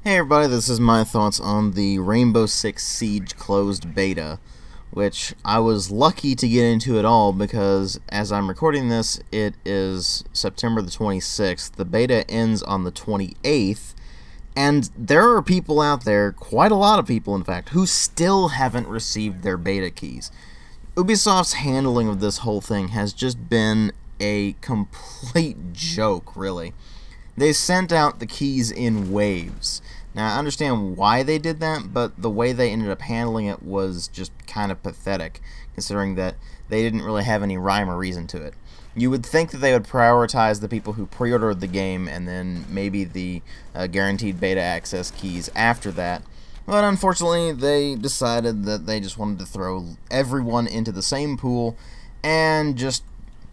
Hey everybody, this is my thoughts on the Rainbow Six Siege closed beta, which I was lucky to get into at all because as I'm recording this, it is September the 26th. The beta ends on the 28th, and there are people out there, quite a lot of people in fact, who still haven't received their beta keys. Ubisoft's handling of this whole thing has just been a complete joke, really. They sent out the keys in waves. Now, I understand why they did that, but the way they ended up handling it was just kind of pathetic, considering that they didn't really have any rhyme or reason to it. You would think that they would prioritize the people who pre-ordered the game and then maybe the guaranteed beta access keys after that, but unfortunately they decided that they just wanted to throw everyone into the same pool and just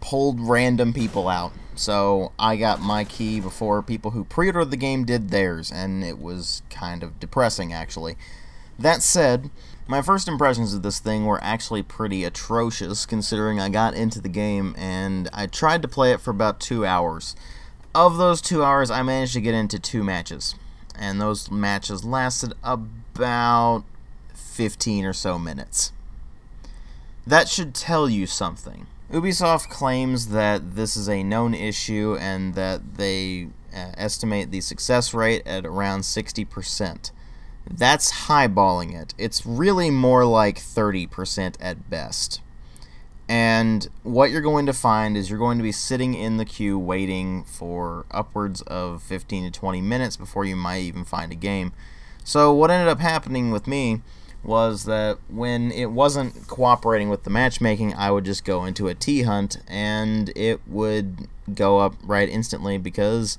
pulled random people out. So I got my key before people who pre-ordered the game did theirs, and it was kind of depressing, actually. That said, my first impressions of this thing were actually pretty atrocious, considering I got into the game and I tried to play it for about 2 hours. Of those 2 hours, I managed to get into 2 matches, and those matches lasted about 15 or so minutes. That should tell you something. Ubisoft claims that this is a known issue and that they estimate the success rate at around 60%. That's highballing it. It's really more like 30% at best. And what you're going to find is you're going to be sitting in the queue waiting for upwards of 15 to 20 minutes before you might even find a game. So what ended up happening with me was that when it wasn't cooperating with the matchmaking, I would just go into a T-hunt and it would go up right instantly because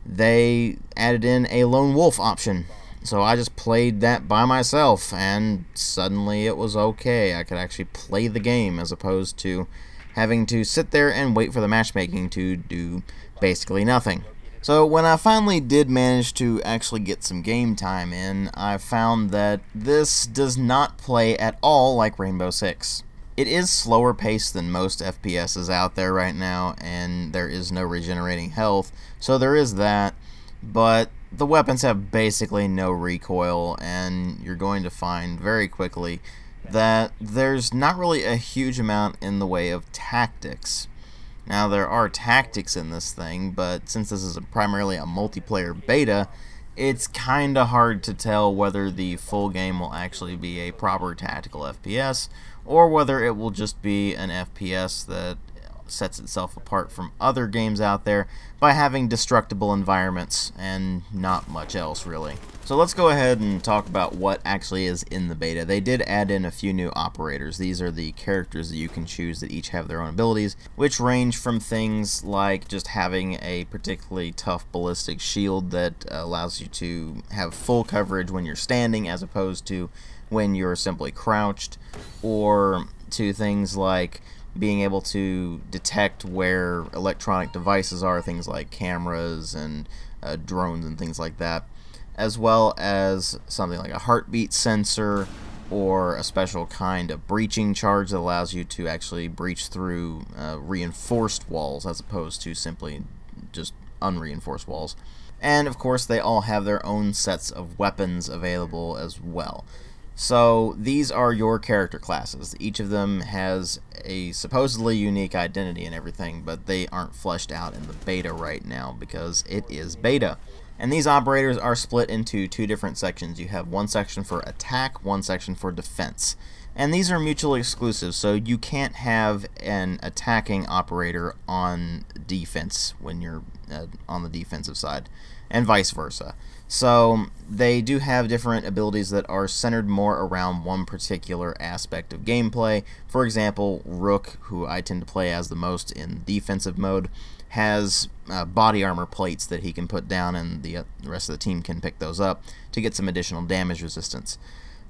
they added in a lone wolf option. So I just played that by myself and suddenly it was okay. I could actually play the game as opposed to having to sit there and wait for the matchmaking to do basically nothing. So when I finally did manage to actually get some game time in, I found that this does not play at all like Rainbow Six. It is slower paced than most FPSs out there right now, and there is no regenerating health, so there is that, but the weapons have basically no recoil, and you're going to find very quickly that there's not really a huge amount in the way of tactics. Now, there are tactics in this thing, but since this is primarily a multiplayer beta, it's kinda hard to tell whether the full game will actually be a proper tactical FPS, or whether it will just be an FPS that sets itself apart from other games out there by having destructible environments and not much else, really. So let's go ahead and talk about what actually is in the beta. They did add in a few new operators. These are the characters that you can choose that each have their own abilities, which range from things like just having a particularly tough ballistic shield that allows you to have full coverage when you're standing as opposed to when you're simply crouched, or to things like being able to detect where electronic devices are, things like cameras and drones and things like that, as well as something like a heartbeat sensor or a special kind of breaching charge that allows you to actually breach through reinforced walls as opposed to simply just unreinforced walls. And of course they all have their own sets of weapons available as well. So these are your character classes. Each of them has a supposedly unique identity and everything, but they aren't fleshed out in the beta right now because it is beta. And these operators are split into 2 different sections. You have one section for attack, one section for defense. And these are mutually exclusive, so you can't have an attacking operator on defense when you're on the defensive side, and vice versa. So they do have different abilities that are centered more around one particular aspect of gameplay. For example, Rook, who I tend to play as the most in defensive mode, has body armor plates that he can put down, and the rest of the team can pick those up to get some additional damage resistance.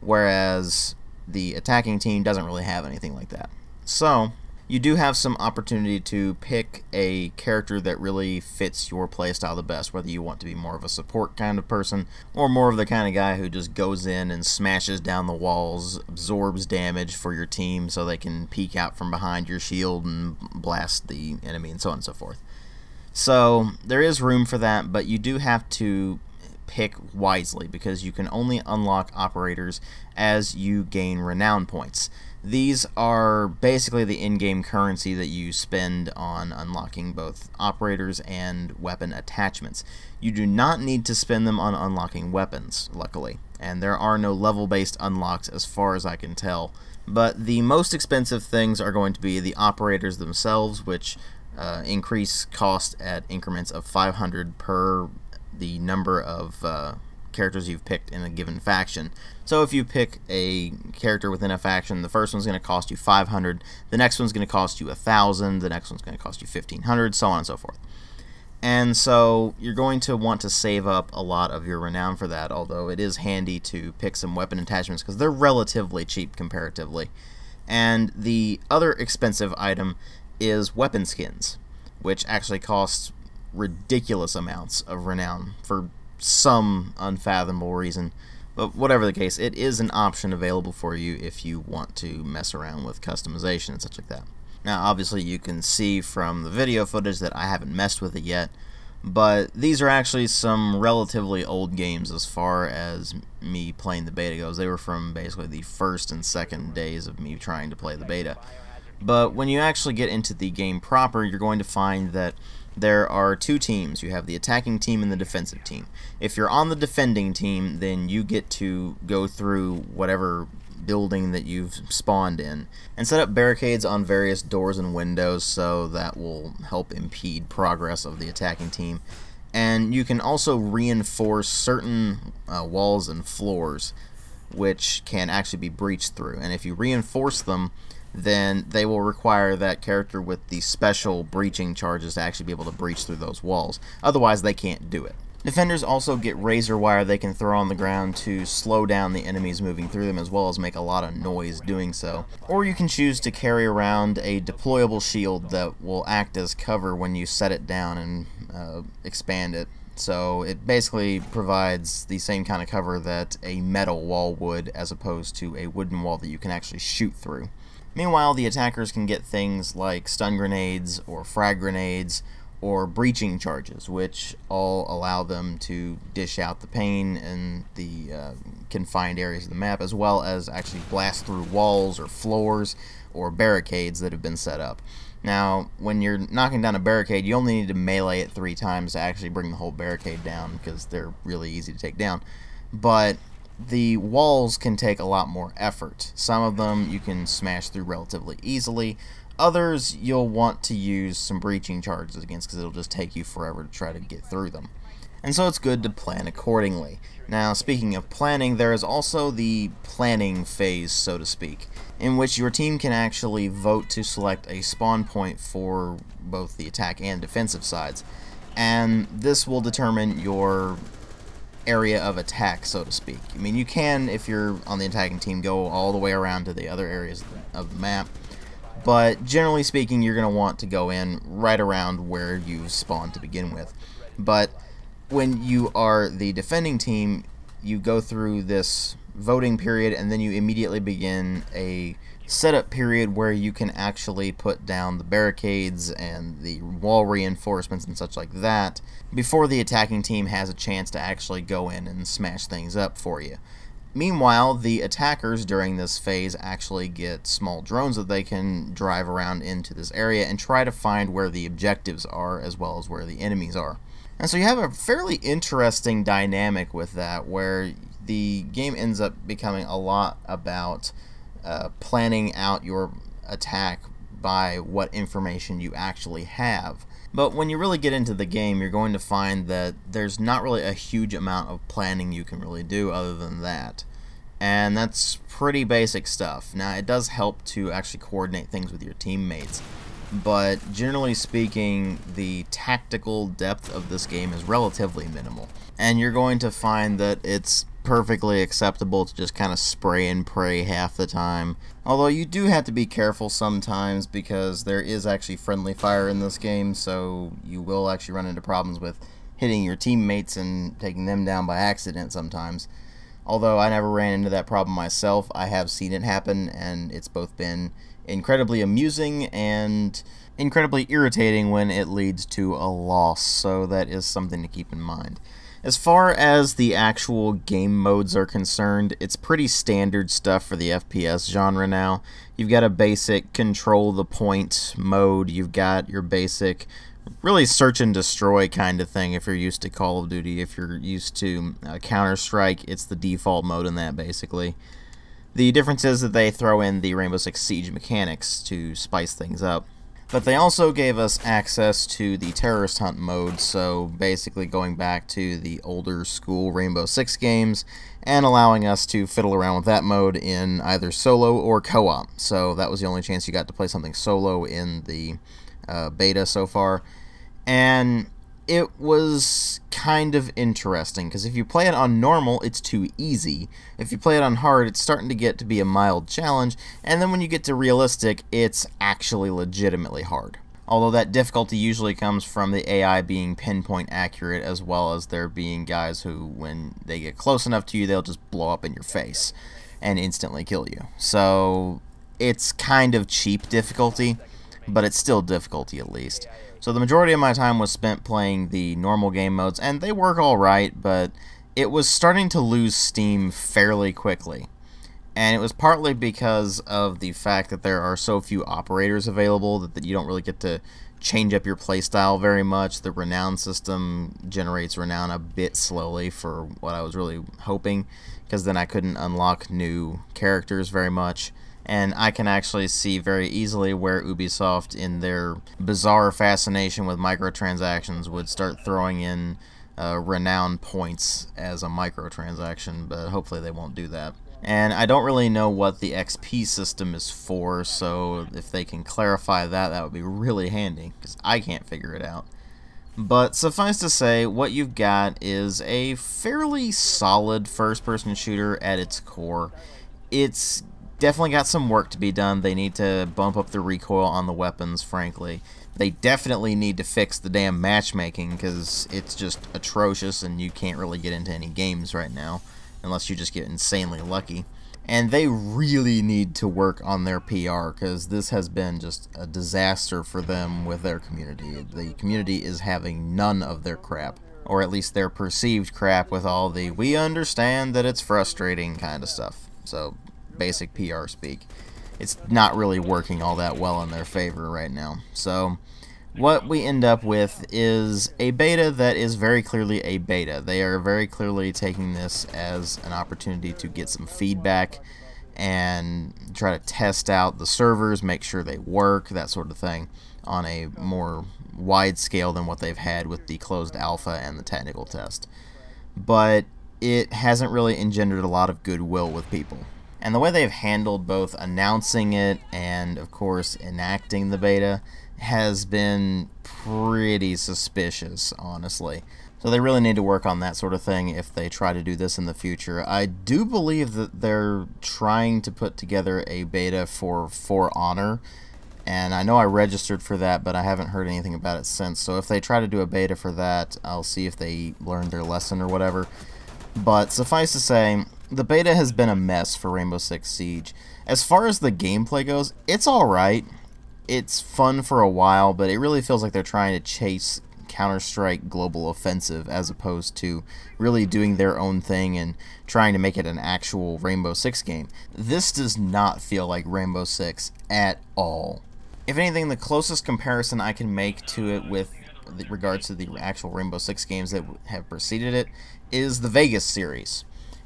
Whereas the attacking team doesn't really have anything like that. So you do have some opportunity to pick a character that really fits your playstyle the best, whether you want to be more of a support kind of person or more of the kind of guy who just goes in and smashes down the walls, absorbs damage for your team so they can peek out from behind your shield and blast the enemy and so on and so forth. So there is room for that, but you do have to pick wisely, because you can only unlock operators as you gain renown points. These are basically the in-game currency that you spend on unlocking both operators and weapon attachments. You do not need to spend them on unlocking weapons, luckily, and there are no level-based unlocks as far as I can tell. But the most expensive things are going to be the operators themselves, which increase cost at increments of 500 per the number of characters you've picked in a given faction. So if you pick a character within a faction, the first one's going to cost you 500, the next one's going to cost you 1,000, the next one's going to cost you 1,500, so on and so forth. And so you're going to want to save up a lot of your renown for that, although it is handy to pick some weapon attachments because they're relatively cheap comparatively. And the other expensive item is weapon skins, which actually cost ridiculous amounts of renown for some unfathomable reason. But whatever the case, it is an option available for you if you want to mess around with customization and such like that. Now, obviously, you can see from the video footage that I haven't messed with it yet, but these are actually some relatively old games as far as me playing the beta goes. They were from basically the first and second days of me trying to play the beta. But when you actually get into the game proper, you're going to find that there are two teams. You have the attacking team and the defensive team. If you're on the defending team, then you get to go through whatever building that you've spawned in and set up barricades on various doors and windows, so that will help impede progress of the attacking team. And you can also reinforce certain walls and floors which can actually be breached through, and if you reinforce them, then they will require that character with the special breaching charges to actually be able to breach through those walls. Otherwise, they can't do it. Defenders also get razor wire they can throw on the ground to slow down the enemies moving through them, as well as make a lot of noise doing so. Or you can choose to carry around a deployable shield that will act as cover when you set it down and expand it. So it basically provides the same kind of cover that a metal wall would, as opposed to a wooden wall that you can actually shoot through. Meanwhile, the attackers can get things like stun grenades or frag grenades or breaching charges, which all allow them to dish out the pain in the confined areas of the map, as well as actually blast through walls or floors or barricades that have been set up. Now, when you're knocking down a barricade, you only need to melee it 3 times to actually bring the whole barricade down, because they're really easy to take down. But the walls can take a lot more effort. Some of them you can smash through relatively easily. Others you'll want to use some breaching charges against, because it'll just take you forever to try to get through them. And so it's good to plan accordingly. Now, speaking of planning, there is also the planning phase, so to speak, in which your team can actually vote to select a spawn point for both the attack and defensive sides. And this will determine your area of attack, so to speak. I mean, you can, if you're on the attacking team, go all the way around to the other areas of the map, but generally speaking, you're going to want to go in right around where you spawned to begin with. But when you are the defending team, you go through this voting period, and then you immediately begin a setup period where you can actually put down the barricades and the wall reinforcements and such like that before the attacking team has a chance to actually go in and smash things up for you. Meanwhile, the attackers during this phase actually get small drones that they can drive around into this area and try to find where the objectives are, as well as where the enemies are. And so you have a fairly interesting dynamic with that, where the game ends up becoming a lot about planning out your attack by what information you actually have. But when you really get into the game, you're going to find that there's not really a huge amount of planning you can really do other than that. And that's pretty basic stuff. Now, it does help to actually coordinate things with your teammates, but generally speaking, the tactical depth of this game is relatively minimal. And you're going to find that it's perfectly acceptable to just kind of spray and pray half the time. Although you do have to be careful sometimes, because there is actually friendly fire in this game, so you will actually run into problems with hitting your teammates and taking them down by accident sometimes. Although I never ran into that problem myself, I have seen it happen, and it's both been incredibly amusing and incredibly irritating when it leads to a loss, so that is something to keep in mind. As far as the actual game modes are concerned, it's pretty standard stuff for the FPS genre now. You've got a basic control the point mode, you've got your basic really search and destroy kind of thing if you're used to Call of Duty. If you're used to Counter-Strike, it's the default mode in that basically. The difference is that they throw in the Rainbow Six Siege mechanics to spice things up. But they also gave us access to the terrorist hunt mode, so basically going back to the older school Rainbow Six games and allowing us to fiddle around with that mode in either solo or co-op. So that was the only chance you got to play something solo in the beta so far. And it was kind of interesting, because if you play it on normal, it's too easy. If you play it on hard, it's starting to get to be a mild challenge, and then when you get to realistic, it's actually legitimately hard. Although that difficulty usually comes from the AI being pinpoint accurate, as well as there being guys who, when they get close enough to you, they'll just blow up in your face and instantly kill you. So it's kind of cheap difficulty, but it's still difficulty at least. So the majority of my time was spent playing the normal game modes, and they work alright, but it was starting to lose steam fairly quickly. And it was partly because of the fact that there are so few operators available that you don't really get to change up your playstyle very much. The renown system generates renown a bit slowly for what I was really hoping, because then I couldn't unlock new characters very much. And I can actually see very easily where Ubisoft, in their bizarre fascination with microtransactions, would start throwing in renown points as a microtransaction, but hopefully they won't do that. And I don't really know what the XP system is for, so if they can clarify that, that would be really handy, because I can't figure it out. But suffice to say, what you've got is a fairly solid first-person shooter at its core. It's definitely got some work to be done. They need to bump up the recoil on the weapons, frankly. They definitely need to fix the damn matchmaking, because it's just atrocious and you can't really get into any games right now unless you just get insanely lucky. And they really need to work on their PR, because this has been just a disaster for them with their community. The community is having none of their crap, or at least their perceived crap, with all the "we understand that it's frustrating" kind of stuff. So basic PR speak. It's not really working all that well in their favor right now. So what we end up with is a beta that is very clearly a beta. They are very clearly taking this as an opportunity to get some feedback and try to test out the servers, make sure they work, that sort of thing, on a more wide scale than what they've had with the closed alpha and the technical test. But it hasn't really engendered a lot of goodwill with people. And the way they've handled both announcing it and, of course, enacting the beta has been pretty suspicious, honestly. So they really need to work on that sort of thing if they try to do this in the future. I do believe that they're trying to put together a beta for Honor, and I know I registered for that, but I haven't heard anything about it since. So if they try to do a beta for that, I'll see if they learned their lesson or whatever. But suffice to say, the beta has been a mess for Rainbow Six Siege. As far as the gameplay goes, it's alright. It's fun for a while, but it really feels like they're trying to chase Counter-Strike Global Offensive as opposed to really doing their own thing and trying to make it an actual Rainbow Six game. This does not feel like Rainbow Six at all. If anything, the closest comparison I can make to it with regards to the actual Rainbow Six games that have preceded it is the Vegas series.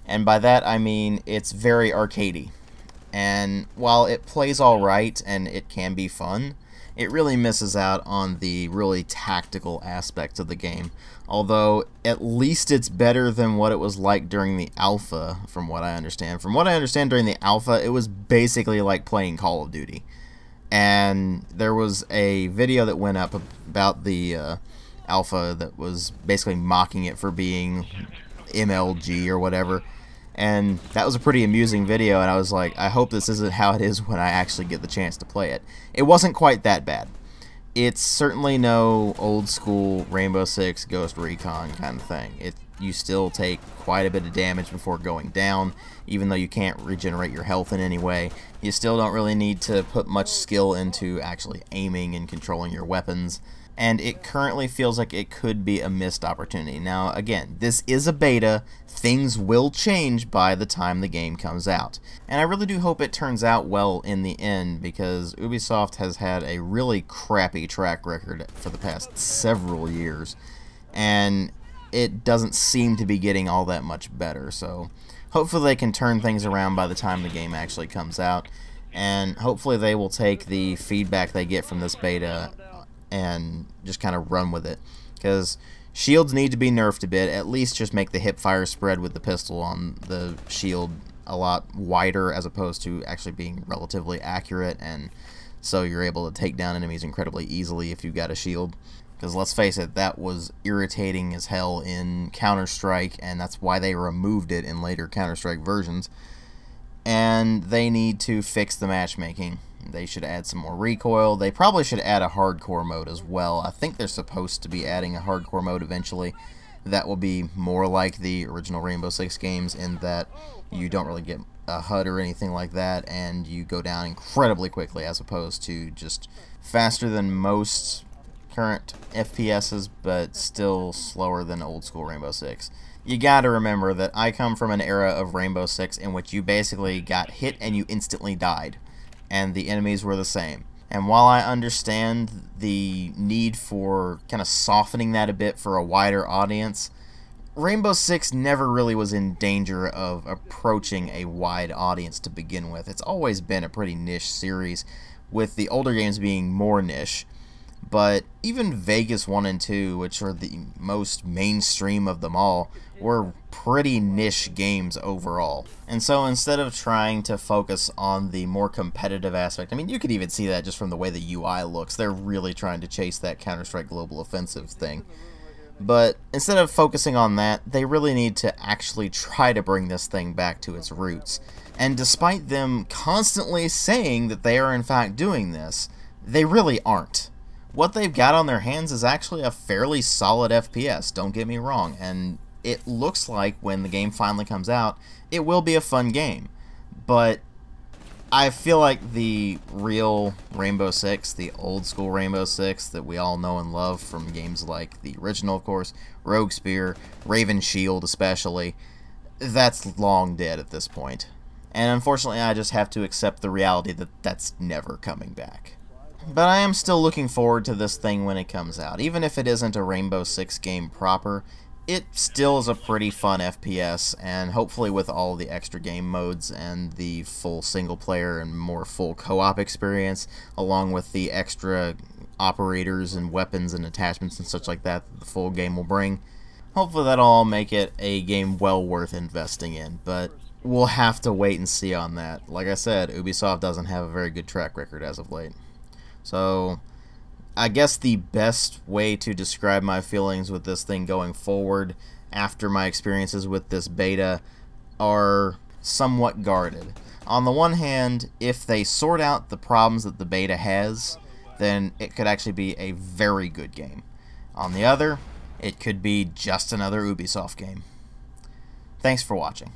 And by that I mean it's very arcadey. And while it plays alright and it can be fun, it really misses out on the really tactical aspects of the game. Although, at least it's better than what it was like during the alpha, from what I understand. From what I understand, during the alpha, it was basically like playing Call of Duty. And there was a video that went up about the alpha that was basically mocking it for being MLG or whatever. And that was a pretty amusing video, and I was like, I hope this isn't how it is when I actually get the chance to play it. It wasn't quite that bad. It's certainly no old school Rainbow Six Ghost Recon kind of thing. you still take quite a bit of damage before going down. Even though you can't regenerate your health in any way, you still don't really need to put much skill into actually aiming and controlling your weapons. And it currently feels like it could be a missed opportunity. Now, again, this is a beta. Things will change by the time the game comes out. And I really do hope it turns out well in the end, because Ubisoft has had a really crappy track record for the past several years. And it doesn't seem to be getting all that much better. So hopefully they can turn things around by the time the game actually comes out. And hopefully they will take the feedback they get from this beta and just kind of run with it, because shields need to be nerfed a bit. At least just make the hip fire spread with the pistol on the shield a lot wider, as opposed to actually being relatively accurate, and so you're able to take down enemies incredibly easily if you've got a shield. Because let's face it, that was irritating as hell in Counter-Strike, and that's why they removed it in later Counter-Strike versions. And they need to fix the matchmaking. They should add some more recoil. They probably should add a hardcore mode as well. I think they're supposed to be adding a hardcore mode eventually. That will be more like the original Rainbow Six games, in that you don't really get a HUD or anything like that, and you go down incredibly quickly, as opposed to just faster than most current FPSs, but still slower than old school Rainbow Six. You gotta remember that I come from an era of Rainbow Six in which you basically got hit and you instantly died, and the enemies were the same. And while I understand the need for kind of softening that a bit for a wider audience, Rainbow Six never really was in danger of approaching a wide audience to begin with. It's always been a pretty niche series, with the older games being more niche. But even Vegas 1 and 2, which are the most mainstream of them all, were pretty niche games overall. And so instead of trying to focus on the more competitive aspect, I mean, you could even see that just from the way the UI looks. They're really trying to chase that Counter-Strike Global Offensive thing. But instead of focusing on that, they really need to actually try to bring this thing back to its roots. And despite them constantly saying that they are in fact doing this, they really aren't. What they've got on their hands is actually a fairly solid FPS, don't get me wrong, and it looks like when the game finally comes out, it will be a fun game. But I feel like the real Rainbow Six, the old school Rainbow Six that we all know and love from games like the original, of course, Rogue Spear, Raven Shield especially, that's long dead at this point. And unfortunately, I just have to accept the reality that that's never coming back. But I am still looking forward to this thing when it comes out. Even if it isn't a Rainbow Six game proper, it still is a pretty fun FPS, and hopefully with all the extra game modes and the full single player and more full co-op experience, along with the extra operators and weapons and attachments and such like that the full game will bring, hopefully that'll all make it a game well worth investing in. But we'll have to wait and see on that. Like I said, Ubisoft doesn't have a very good track record as of late. So I guess the best way to describe my feelings with this thing going forward after my experiences with this beta are somewhat guarded. On the one hand, if they sort out the problems that the beta has, then it could actually be a very good game. On the other, it could be just another Ubisoft game. Thanks for watching.